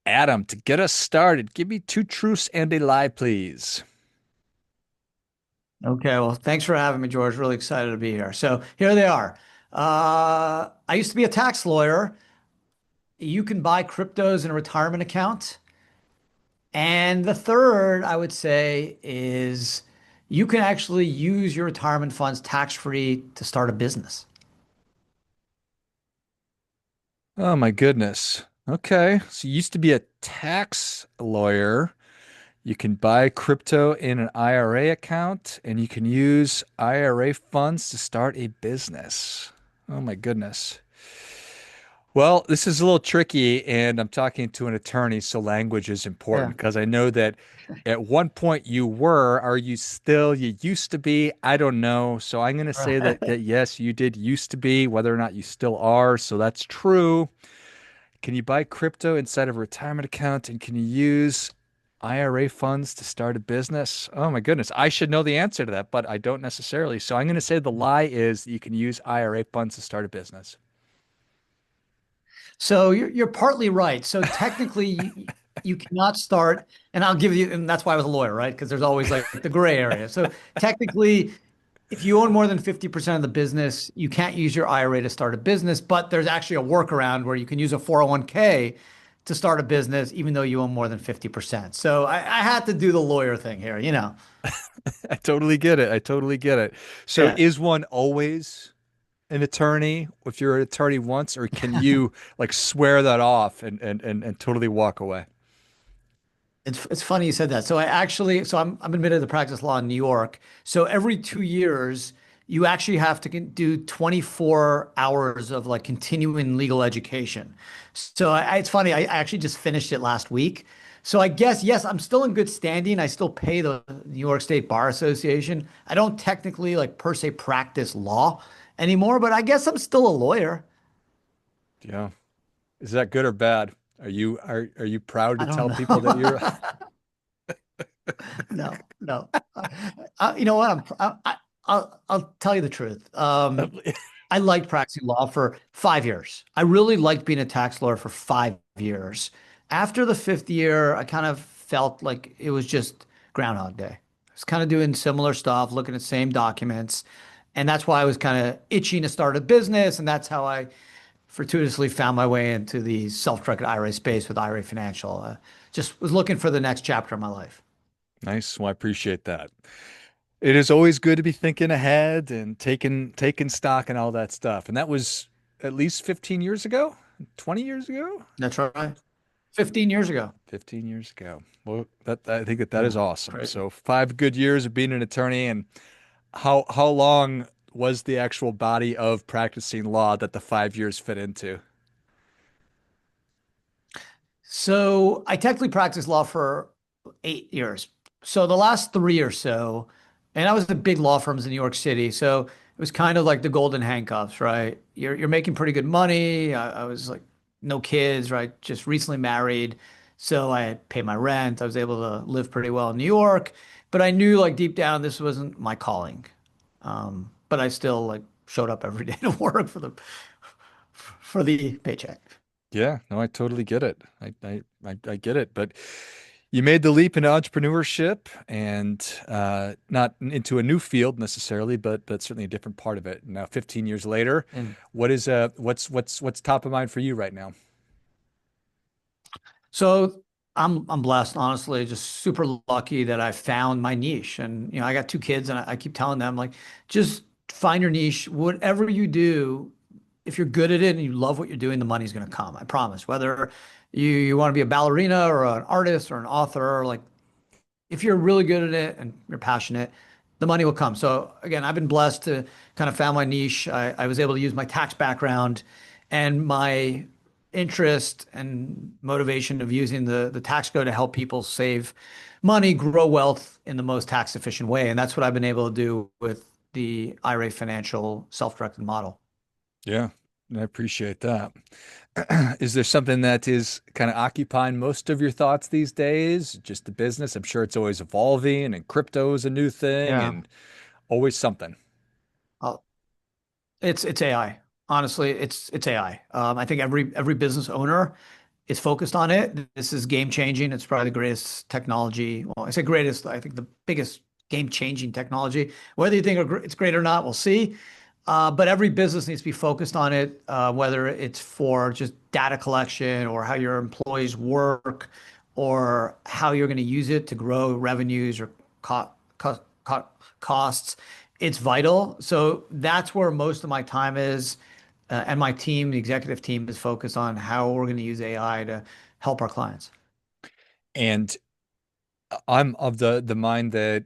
Adam, to get us started, give me two truths and a lie, please. Okay, well, thanks for having me, George. Really excited to be here. So here they are. I used to be a tax lawyer. You can buy cryptos in a retirement account. And the third, I would say, is you can actually use your retirement funds tax-free to start a business. Oh my goodness. Okay. So you used to be a tax lawyer. You can buy crypto in an IRA account and you can use IRA funds to start a business. Oh my goodness. Well, this is a little tricky, and I'm talking to an attorney, so language is Yeah. important because I know that at one point you were, are you still, you used to be? I don't know. So I'm going to say that Right. yes, you did used to be, whether or not you still are. So that's true. Can you buy crypto inside of a retirement account and can you use IRA funds to start a business? Oh my goodness. I should know the answer to that, but I don't necessarily. So I'm going to say the lie is that you can use IRA funds to start a business. So you're partly right. So technically, you cannot start, and I'll give you, and that's why I was a lawyer, right? Because there's always like the gray area. So technically, if you own more than 50% of the business, you can't use your IRA to start a business, but there's actually a workaround where you can use a 401k to start a business, even though you own more than 50%. So I had to do the lawyer thing here, you know. I totally get it. I totally get it. So Yeah. is one always an attorney if you're an attorney once, or can you like swear that off and totally walk away? It's funny you said that. So I'm admitted to practice law in New York. So every 2 years, you actually have to do 24 hours of like continuing legal education. So it's funny. I actually just finished it last week. So I guess yes, I'm still in good standing. I still pay the New York State Bar Association. I don't technically like per se practice law anymore, but I guess I'm still a lawyer. Yeah. Is that good or bad? Are you proud to I don't tell people that you're know. No, no. You know what? I'll tell you the truth. I liked practicing law for 5 years. I really liked being a tax lawyer for 5 years. After the fifth year, I kind of felt like it was just Groundhog Day. I was kind of doing similar stuff, looking at same documents. And that's why I was kind of itching to start a business. And that's how I fortuitously found my way into the self-directed IRA space with IRA Financial. Just was looking for the next chapter of my life. nice? Well, I appreciate that. It is always good to be thinking ahead and taking stock and all that stuff. And that was at least 15 years ago, 20 years ago, That's right. 15 years ago. 15 years ago. Well, that I think that is Yeah, awesome. crazy. So 5 good years of being an attorney, and how long was the actual body of practicing law that the 5 years fit into? So I technically practiced law for 8 years. So the last three or so, and I was at big law firms in New York City. So it was kind of like the golden handcuffs, right? You're making pretty good money. I was like no kids, right? Just recently married. So I had paid my rent. I was able to live pretty well in New York, but I knew like deep down this wasn't my calling. But I still like showed up every day to work for the paycheck. Yeah, no, I totally get it. I get it. But you made the leap into entrepreneurship and not into a new field necessarily, but certainly a different part of it. Now, 15 years later, And what's top of mind for you right now? so I'm blessed, honestly, just super lucky that I found my niche. And I got two kids, and I keep telling them like, just find your niche. Whatever you do, if you're good at it and you love what you're doing, the money's going to come. I promise. Whether you want to be a ballerina or an artist or an author, like if you're really good at it and you're passionate, the money will come. So again, I've been blessed to kind of found my niche. I was able to use my tax background and my interest and motivation of using the tax code to help people save money, grow wealth in the most tax efficient way. And that's what I've been able to do with the IRA financial self-directed model. Yeah, I appreciate that. Is there something that is kind of occupying most of your thoughts these days? Just the business? I'm sure it's always evolving and crypto is a new thing Yeah. and always something. I'll, it's AI. Honestly, it's AI. I think every business owner is focused on it. This is game changing. It's probably the greatest technology. Well, I say greatest, I think the biggest game changing technology. Whether you think it's great or not, we'll see. But every business needs to be focused on it, whether it's for just data collection or how your employees work or how you're going to use it to grow revenues or co costs. It's vital. So that's where most of my time is. And my team, the executive team, is focused on how we're going to use AI to help our clients. And I'm of the mind that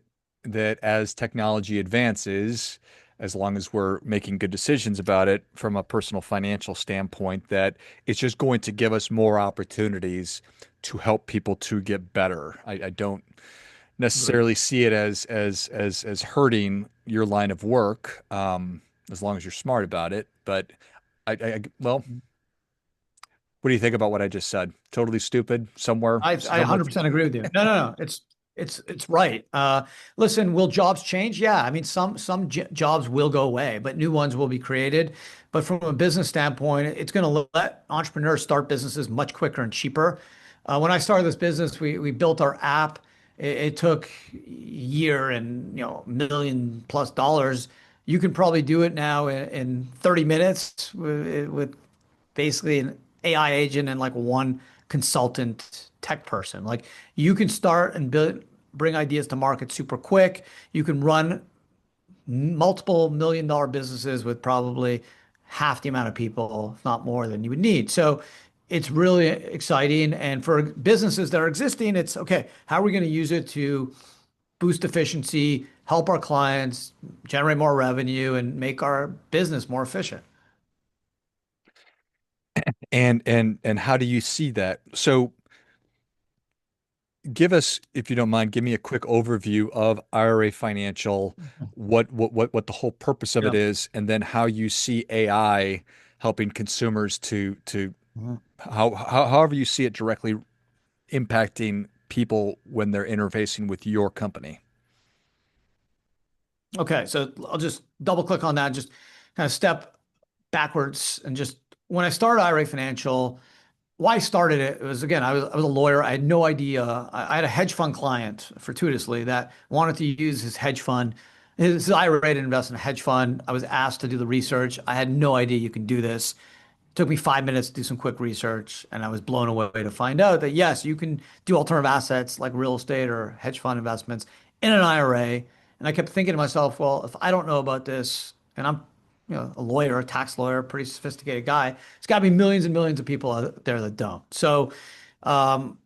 as technology advances, as long as we're making good decisions about it from a personal financial standpoint, that it's just going to give us more opportunities to help people to get better. I don't Agreed. necessarily see it as hurting your line of work, as long as you're smart about it. But well, what do you think about what I just said? Totally stupid, I somewhere. 100% agree with you. No, no, no. It's right. Listen, will jobs change? Yeah. I mean, some j jobs will go away, but new ones will be created. But from a business standpoint, it's going to let entrepreneurs start businesses much quicker and cheaper. When I started this business, we built our app. It took a year and million plus dollars. You can probably do it now in 30 minutes with basically an AI agent and like one consultant tech person. Like you can start and bring ideas to market super quick. You can run multiple million-dollar businesses with probably half the amount of people, if not more than you would need. So it's really exciting. And for businesses that are existing, it's okay, how are we going to use it to boost efficiency, help our clients generate more revenue, and make our business more efficient? And how do you see that? So give us, if you don't mind, give me a quick overview of IRA Financial, what the whole purpose of it Yeah. is, and then how you see AI helping consumers to Mhm. however you see it directly impacting people when they're interfacing with your company. Okay, so I'll just double click on that, just kind of step backwards and just when I started IRA Financial, why I started it was again, I was a lawyer. I had no idea. I had a hedge fund client fortuitously that wanted to use his hedge fund, his IRA to invest in a hedge fund. I was asked to do the research. I had no idea you can do this. Took me 5 minutes to do some quick research, and I was blown away to find out that yes, you can do alternative assets like real estate or hedge fund investments in an IRA. And I kept thinking to myself, well, if I don't know about this, and I'm, a lawyer, a tax lawyer, pretty sophisticated guy, it's got to be millions and millions of people out there that don't. So, um,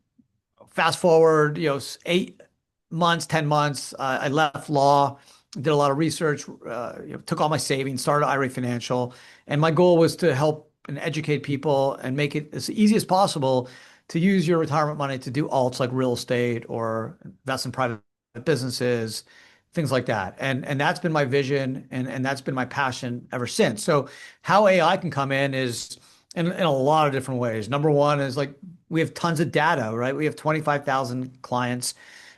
fast forward, 8 months, 10 months, I left law, did a lot of research, took all my savings, started IRA Financial, and my goal was to help and educate people and make it as easy as possible to use your retirement money to do alts like real estate or invest in private businesses, things like that. And that's been my vision and that's been my passion ever since. So how AI can come in is in a lot of different ways. Number one is like we have tons of data, right? We have 25,000 clients,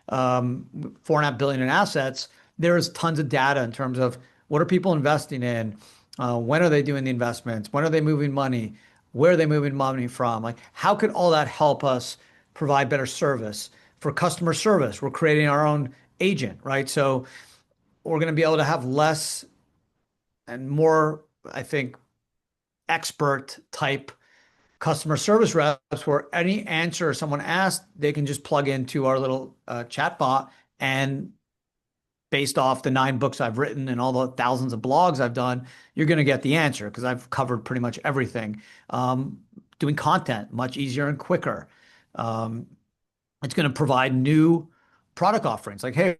4.5 billion in assets. There is tons of data in terms of what are people investing in, when are they doing the investments, when are they moving money, where are they moving money from? Like, how could all that help us provide better service? For customer service, we're creating our own agent, right? So we're going to be able to have less and more, I think, expert type customer service reps where any answer someone asked, they can just plug into our little chat bot and based off the 9 books I've written and all the thousands of blogs I've done, you're going to get the answer because I've covered pretty much everything. Doing content much easier and quicker. Um, it's going to provide new product offerings like, hey,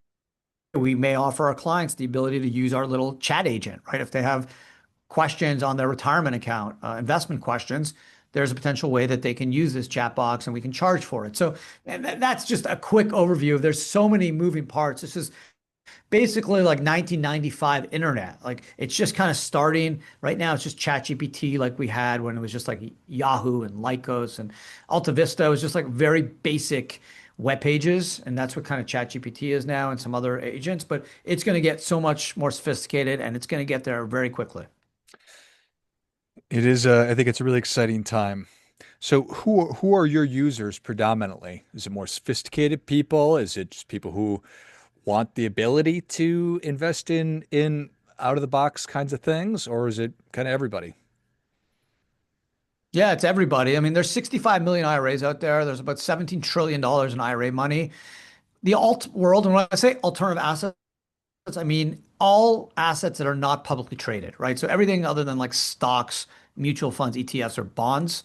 we may offer our clients the ability to use our little chat agent, right? If they have questions on their retirement account, investment questions, there's a potential way that they can use this chat box and we can charge for it. So, and that's just a quick overview. There's so many moving parts. This is basically like 1995 internet. Like it's just kind of starting right now. It's just ChatGPT like we had when it was just like Yahoo and Lycos and Alta Vista. Was just like very basic web pages. And that's what kind of ChatGPT is now and some other agents. But it's going to get so much more sophisticated and it's going to get there very quickly. It is, I think it's a really exciting time. So who are your users predominantly? Is it more sophisticated people? Is it just people who want the ability to invest in out of the box kinds of things, or is it kind of everybody? Yeah, it's everybody. I mean, there's 65 million IRAs out there. There's about $17 trillion in IRA money. The alt world, and when I say alternative assets, I mean all assets that are not publicly traded, right? So everything other than like stocks, mutual funds, ETFs, or bonds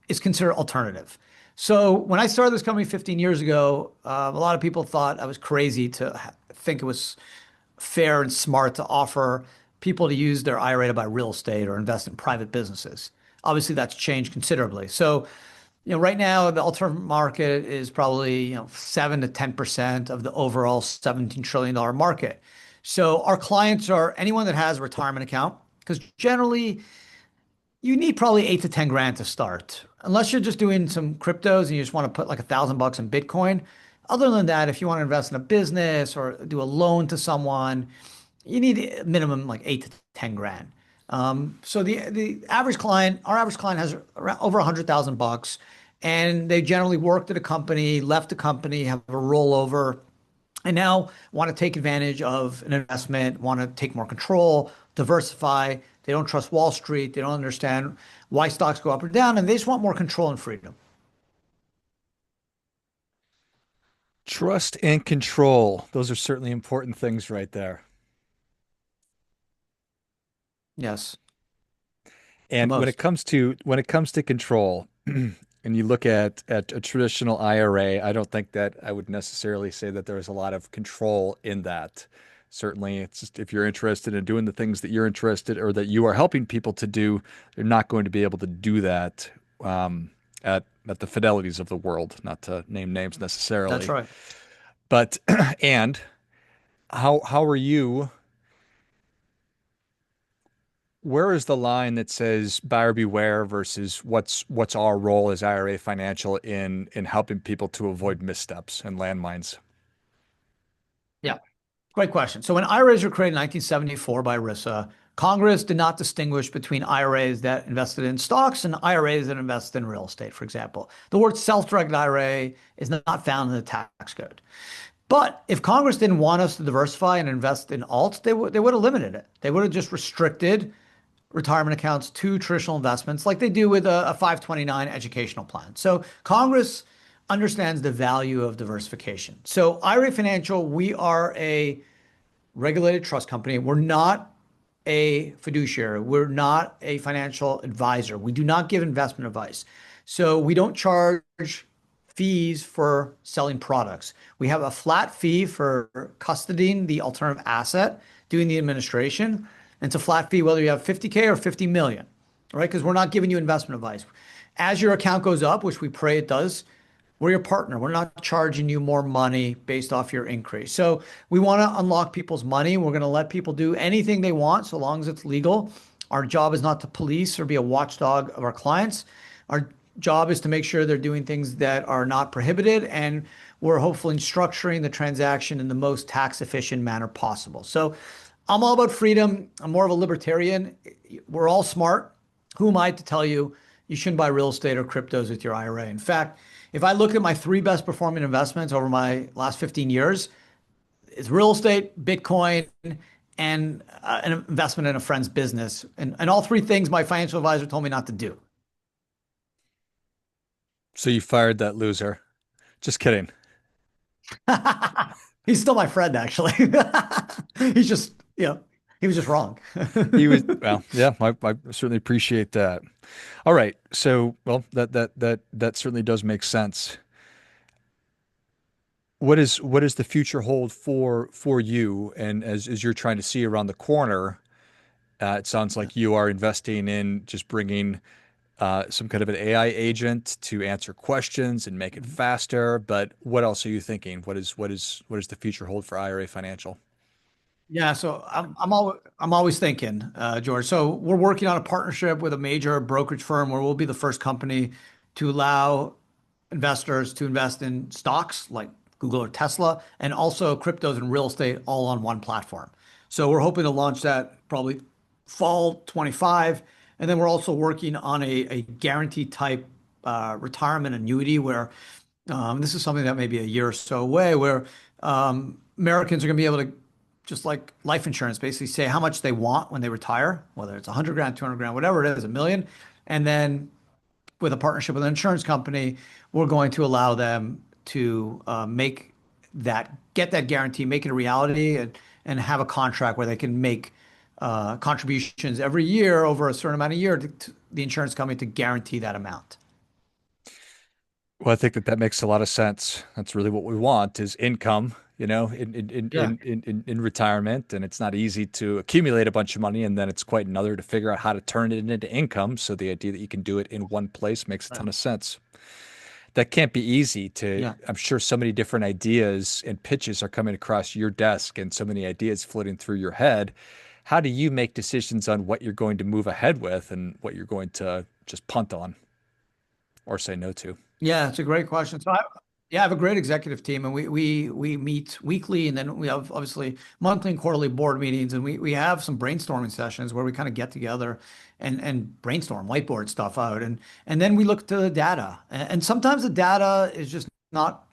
is considered alternative. So when I started this company 15 years ago, a lot of people thought I was crazy to think it was fair and smart to offer people to use their IRA to buy real estate or invest in private businesses. Obviously, that's changed considerably. So, right now the alternative market is probably, 7 to 10% of the overall $17 trillion market. So our clients are anyone that has a retirement account, because generally you need probably 8 to 10 grand to start, unless you're just doing some cryptos and you just want to put like $1,000 in Bitcoin. Other than that, if you want to invest in a business or do a loan to someone, you need a minimum like 8 to 10 grand. So the average client, our average client has around over $100,000, and they generally worked at a company, left the company, have a rollover, and now want to take advantage of an investment, want to take more control, diversify. They don't trust Wall Street. They don't understand why stocks go up or down, and they just want more control and freedom. Trust and control. Those are certainly important things right there. Yes, the And most. when it comes to control, and you look at a traditional IRA, I don't think that I would necessarily say that there is a lot of control in that. Certainly, it's just if you're interested in doing the things that you're interested or that you are helping people to do, you're not going to be able to do that at the Fidelities of the world, not to name names That's necessarily. right. But and how are you? Where is the line that says buyer beware versus what's our role as IRA Financial in helping people to avoid missteps and landmines? Yeah. Great question. So when IRAs were created in 1974 by RISA, Congress did not distinguish between IRAs that invested in stocks and IRAs that invested in real estate, for example. The word self-directed IRA is not found in the tax code. But if Congress didn't want us to diversify and invest in alts, they would have limited it. They would have just restricted retirement accounts to traditional investments like they do with a 529 educational plan. So Congress understands the value of diversification. So IRA Financial, we are a regulated trust company. We're not a fiduciary. We're not a financial advisor. We do not give investment advice. So we don't charge fees for selling products. We have a flat fee for custodying the alternative asset, doing the administration. And it's a flat fee whether you have 50K or 50 million, right? Because we're not giving you investment advice. As your account goes up, which we pray it does, we're your partner. We're not charging you more money based off your increase. So we want to unlock people's money. We're going to let people do anything they want so long as it's legal. Our job is not to police or be a watchdog of our clients. Our job is to make sure they're doing things that are not prohibited, and we're hopefully structuring the transaction in the most tax efficient manner possible. So I'm all about freedom. I'm more of a libertarian. We're all smart. Who am I to tell you you shouldn't buy real estate or cryptos with your IRA? In fact, if I look at my three best performing investments over my last 15 years, it's real estate, Bitcoin, and an investment in a friend's business. And all three things my financial advisor told me not to do. So you fired that loser. Just kidding. He's still my friend, actually. He's just, he was just wrong. He was, well, yeah, I certainly appreciate that. All right. So, well, that certainly does make sense. What is the future hold for you? And as you're trying to see around the corner, it sounds like you are investing in just bringing some kind of an AI agent to answer questions and make it faster. But what else are you thinking? What is the future hold for IRA Financial? Yeah, so I'm always thinking, George. So we're working on a partnership with a major brokerage firm where we'll be the first company to allow investors to invest in stocks like Google or Tesla, and also cryptos and real estate all on one platform. So we're hoping to launch that probably fall 25, and then we're also working on a guarantee type retirement annuity where this is something that may be a year or so away, where Americans are going to be able to, just like life insurance, basically say how much they want when they retire, whether it's 100 grand, 200 grand, whatever it is, a million. And then with a partnership with an insurance company, we're going to allow them to get that guarantee, make it a reality, and have a contract where they can make contributions every year over a certain amount of year to the insurance company to guarantee that amount. Well, I think that that makes a lot of sense. That's really what we want is income, Yeah. in retirement. And it's not easy to accumulate a bunch of money, and then it's quite another to figure out how to turn it into income. So the idea that you can do it in one place makes a Right. ton of sense. That can't be easy to, Yeah. I'm sure so many different ideas and pitches are coming across your desk and so many ideas floating through your head. How do you make decisions on what you're going to move ahead with and what you're going to just punt on or say no to? Yeah, it's a great question. Yeah, I have a great executive team, and we meet weekly, and then we have obviously monthly and quarterly board meetings, and we have some brainstorming sessions where we kind of get together and brainstorm, whiteboard stuff out, and then we look to the data, and sometimes the data is just not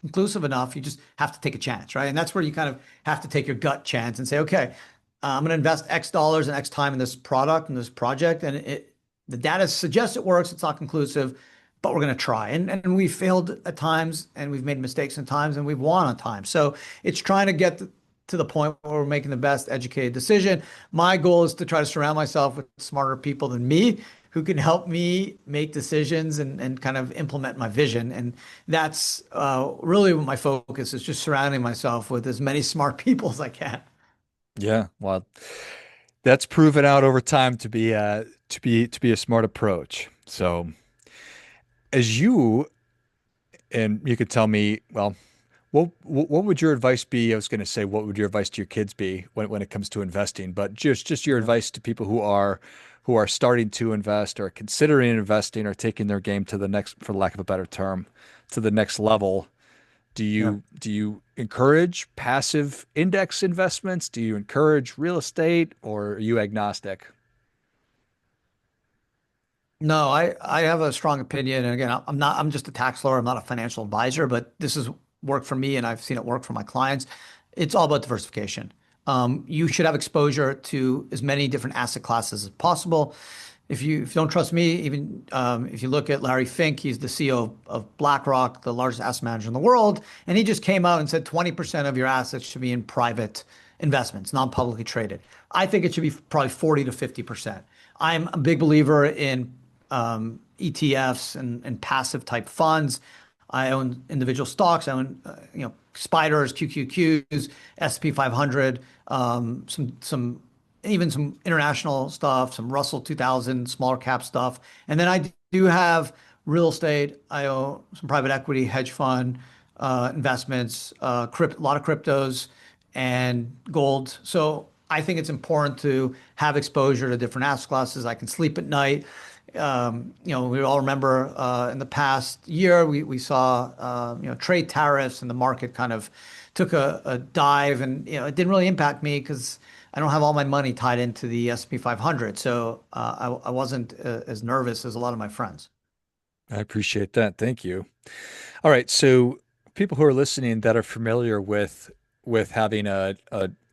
inclusive enough. You just have to take a chance, right? And that's where you kind of have to take your gut chance and say, okay, I'm going to invest X dollars and X time in this product and this project, and the data suggests it works. It's not conclusive, but we're going to try. And we've failed at times, and we've made mistakes at times, and we've won at times. So it's trying to get to the point where we're making the best educated decision. My goal is to try to surround myself with smarter people than me who can help me make decisions and kind of implement my vision. And that's really what my focus is, just surrounding myself with as many smart people as I can. Yeah, well, that's proven out over time to be a smart approach. So, as you and you could tell me, well, what would your advice be? I was going to say, what would your advice to your kids be when it comes to investing? But just your Yeah. advice to people who are starting to invest or considering investing or taking their game to the next, for lack of a better term, to the next level. Yeah. Do you encourage passive index investments? Do you encourage real estate, or are you agnostic? No, I have a strong opinion. And again, I'm just a tax lawyer. I'm not a financial advisor, but this has worked for me and I've seen it work for my clients. It's all about diversification. You should have exposure to as many different asset classes as possible. If you don't trust me, even if you look at Larry Fink, he's the CEO of BlackRock, the largest asset manager in the world, and he just came out and said 20% of your assets should be in private investments, non-publicly traded. I think it should be probably 40 to 50%. I'm a big believer in ETFs and passive type funds. I own individual stocks. I own, spiders, QQQs, S&P 500, even some international stuff, some Russell 2000, smaller cap stuff. And then I do have real estate. I own some private equity, hedge fund investments, a lot of cryptos and gold. So I think it's important to have exposure to different asset classes. I can sleep at night. We all remember in the past year we saw trade tariffs and the market kind of took a dive, and it didn't really impact me because I don't have all my money tied into the S&P 500, so I wasn't as nervous as a lot of my friends. I appreciate that. Thank you. All right, so people who are listening that are familiar with having a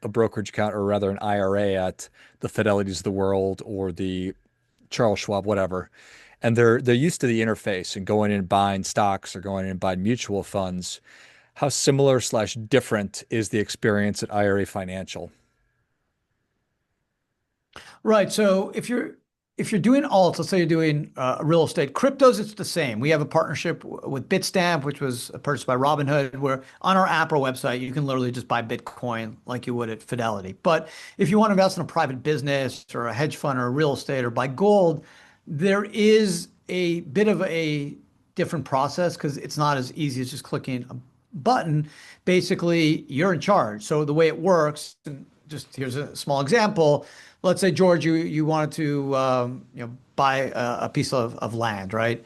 brokerage account, or rather an IRA at the Fidelities of the world or the Charles Schwab, whatever, and they're used to the interface and going in and buying stocks or going in and buying mutual funds. How similar slash different is the experience at IRA Financial? Right. So if you're doing alts, let's say you're doing real estate, cryptos, it's the same. We have a partnership with Bitstamp, which was purchased by Robinhood, where on our app or website you can literally just buy Bitcoin like you would at Fidelity. But if you want to invest in a private business or a hedge fund or a real estate or buy gold, there is a bit of a different process because it's not as easy as just clicking a button. Basically, you're in charge. So the way it works, and just here's a small example. Let's say, George, you wanted to buy a piece of land, right?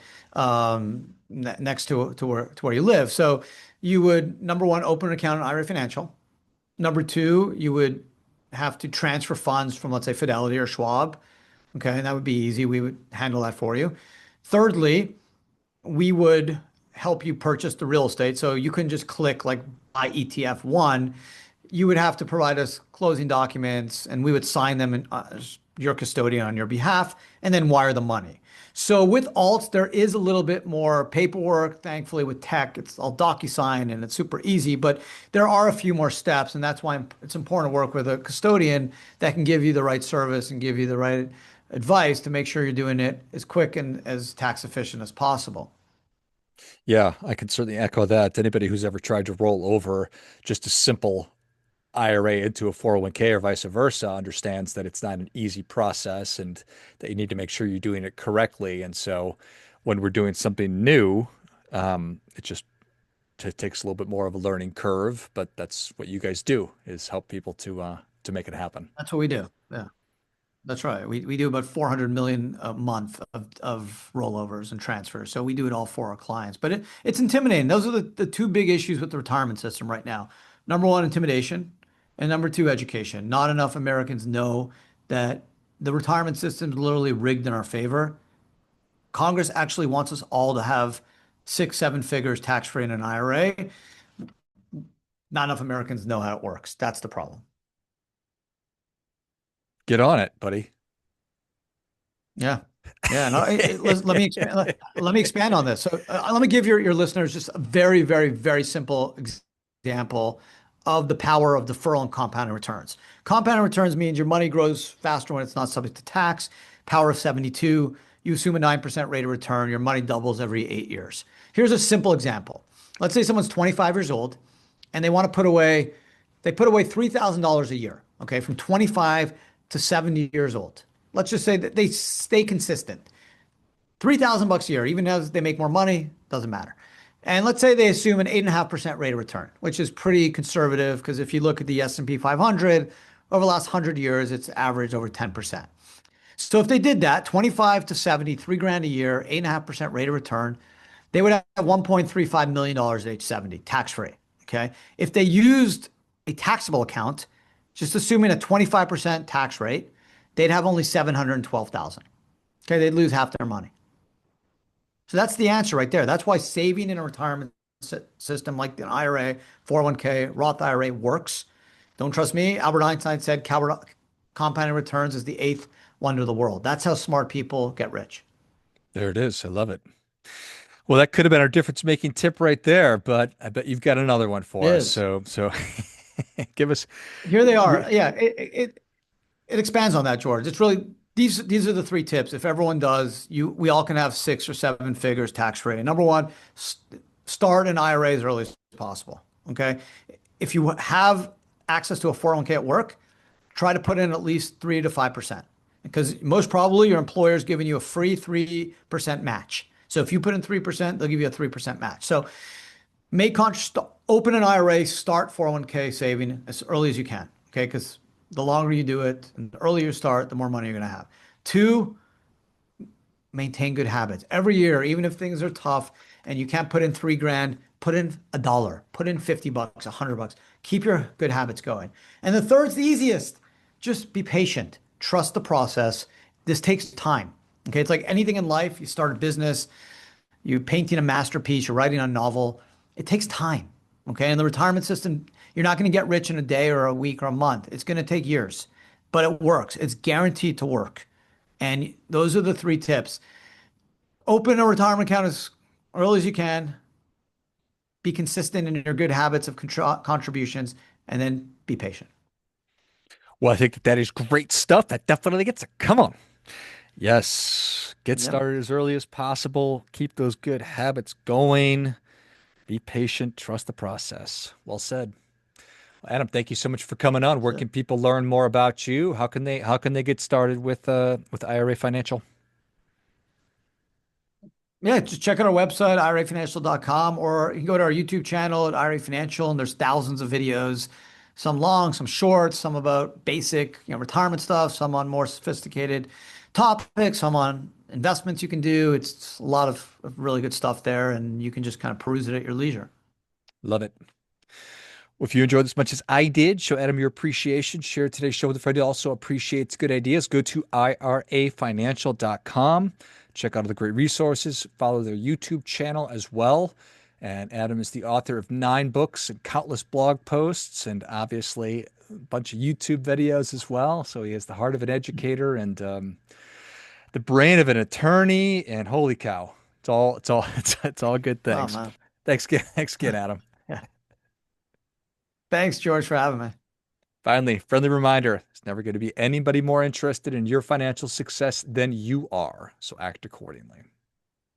Next to where you live. So you would, number one, open an account at IRA Financial. Number two, you would have to transfer funds from, let's say, Fidelity or Schwab. Okay, and that would be easy. We would handle that for you. Thirdly, we would help you purchase the real estate. So you can just click like buy ETF one. You would have to provide us closing documents and we would sign them as your custodian on your behalf and then wire the money. So with alts, there is a little bit more paperwork. Thankfully, with tech, it's all DocuSign and it's super easy, but there are a few more steps. And that's why it's important to work with a custodian that can give you the right service and give you the right advice to make sure you're doing it as quick and as tax efficient as possible. Yeah, I can certainly echo that. Anybody who's ever tried to roll over just a simple IRA into a 401k or vice versa understands that it's not an easy process and that you need to make sure you're doing it correctly. And so when we're doing something new, it just takes a little bit more of a learning curve, but that's what you guys do is help people to make it happen. That's what we do. Yeah. That's right. We do about 400 million a month of rollovers and transfers. So we do it all for our clients. But it's intimidating. Those are the two big issues with the retirement system right now. Number one, intimidation, and number two, education. Not enough Americans know that the retirement system is literally rigged in our favor. Congress actually wants us all to have six, seven figures tax free in an IRA. Not enough Americans know how it works. That's the problem. Get on it, buddy. Yeah. Yeah. No, let me expand, let me expand on this. So let me give your listeners just a very, very, very simple example of the power of deferral and compounding returns. Compounding returns means your money grows faster when it's not subject to tax. Power of 72, you assume a 9% rate of return, your money doubles every 8 years. Here's a simple example. Let's say someone's 25 years old and they want to they put away $3,000 a year, okay, from 25 to 70 years old. Let's just say that they stay consistent. 3,000 bucks a year, even as they make more money, doesn't matter. And let's say they assume an 8.5% rate of return, which is pretty conservative because if you look at the S&P 500 over the last 100 years, it's averaged over 10%. So if they did that, 25 to 70, 3 grand a year, 8.5% rate of return, they would have $1.35 million at age 70, tax free. Okay. If they used a taxable account, just assuming a 25% tax rate, they'd have only 712,000. Okay. They'd lose half their money. So that's the answer right there. That's why saving in a retirement system like an IRA, 401k, Roth IRA works. Don't trust me. Albert Einstein said compounding returns is the eighth wonder of the world. That's how smart people get rich. There it is. I love it. Well, that could have been our difference making tip right there, but I bet you've got another one It for us. is. So give us. Here they are. Yeah, it expands on that, George. It's really these are the three tips. If everyone does, we all can have 6 or 7 figures tax free. Number one, start an IRA as early as possible. Okay, if you have access to a 401k at work, try to put in at least 3 to 5%, because most probably your employer is giving you a free 3% match. So if you put in 3%, they'll give you a 3% match. So open an IRA, start 401k saving as early as you can. Okay, because the longer you do it and the earlier you start, the more money you're going to have. Two, maintain good habits. Every year, even if things are tough and you can't put in 3 grand, put in $1, put in 50 bucks, 100 bucks. Keep your good habits going. And the third's the easiest. Just be patient. Trust the process. This takes time. Okay, it's like anything in life. You start a business, you're painting a masterpiece, you're writing a novel. It takes time. Okay, and the retirement system, you're not going to get rich in a day or a week or a month. It's going to take years, but it works. It's guaranteed to work. And those are the three tips. Open a retirement account as early as you can. Be consistent in your good habits of contributions, and then be patient. Well, I think that is great stuff. That definitely gets it. Come on. Yes. Get Yep. started as early as possible. Keep those good habits going. Be patient. Trust the process. Well said. Well, Adam, thank you so much for coming on. That's Where it. can people learn more about you? How can they get started with IRA Financial? Yeah, just check out our website, irafinancial.com, or you can go to our YouTube channel at IRA Financial, and there's thousands of videos, some long, some short, some about basic, retirement stuff, some on more sophisticated topics, some on investments you can do. It's a lot of really good stuff there, and you can just kind of peruse it at your leisure. Love it. Well, if you enjoyed this as much as I did, show Adam your appreciation. Share today's show with a friend who also appreciates good ideas. Go to irafinancial.com Check out all the great resources. Follow their YouTube channel as well. And Adam is the author of 9 books and countless blog posts, and obviously a bunch of YouTube videos as well. So he has the heart of an educator and the brain of an attorney. And holy cow, it's all good Oh things. man. Thanks again, Adam. Yeah. Thanks, George, for having me. Finally, friendly reminder, there's never going to be anybody more interested in your financial success than you are. So act accordingly.